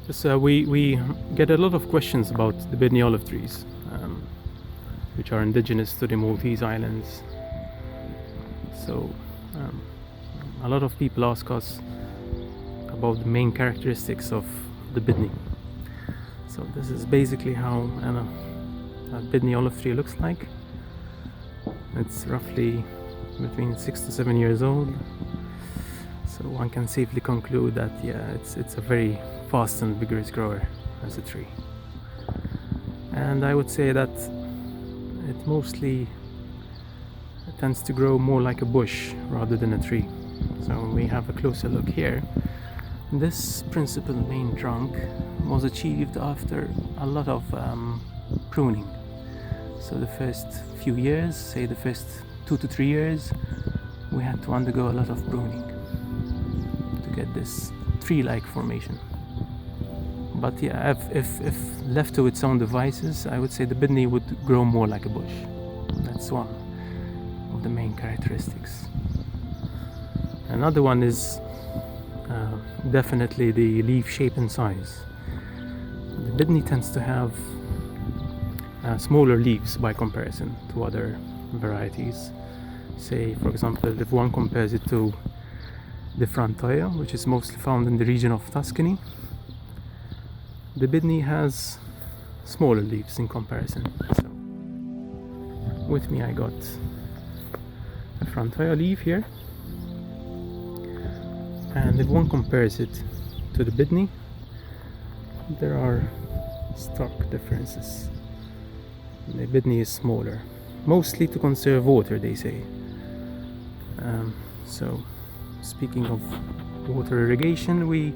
We get a lot of questions about the Bidni olive trees, which are indigenous to the Maltese Islands. So a lot of people ask us about the main characteristics of the Bidni. So this is basically how a Bidni olive tree looks like. It's roughly between 6 to 7 years old. So one can safely conclude that it's a very fast and vigorous grower as a tree. And I would say that it mostly tends to grow more like a bush rather than a tree. So when we have a closer look here, this principal main trunk was achieved after a lot of pruning. So the first few years, say the first 2 to 3 years, we had to undergo a lot of pruning to get this tree-like formation. But yeah, if left to its own devices, I would say the Bidni would grow more like a bush. That's one of the main characteristics. Another one is definitely the leaf shape and size. The Bidni tends to have smaller leaves by comparison to other varieties. Say, for example, if one compares it to the Frantoia, which is mostly found in the region of Tuscany, the Bidni has smaller leaves in comparison. So with me I got a Frantoia leaf here, and if one compares it to the Bidni, there are stark differences. The Bidni is smaller, mostly to conserve water, they say. So speaking of water irrigation, we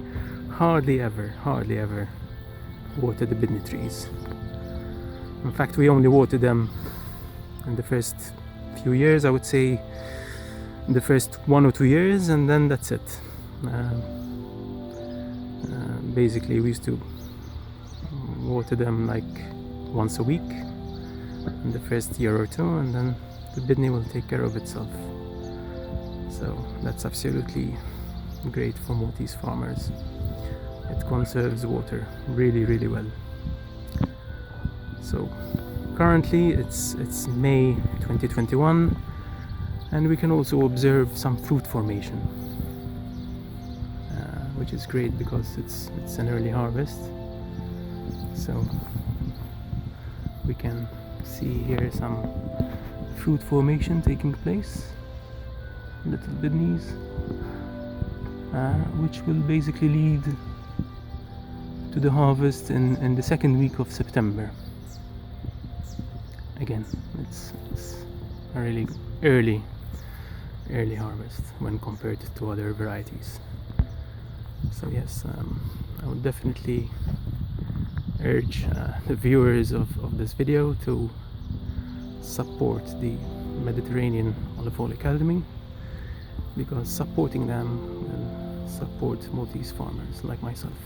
hardly ever water the Bidni trees. In fact, we only water them in the first few years, I would say in the first 1 or 2 years, and then that's it. Basically, we used to water them like once a week in the first year or two, and then the Bidni will take care of itself. So that's absolutely great for Maltese farmers. It conserves water really well. So currently it's May 2021, and we can also observe some fruit formation, which is great because it's an early harvest. So we can see here some fruit formation taking place, little Bidnis, which will basically lead to the harvest in the second week of September. Again, it's a really early harvest when compared to other varieties. So yes, I would definitely urge the viewers of this video to support the Mediterranean Olive Oil Academy, because supporting them will support Maltese farmers like myself.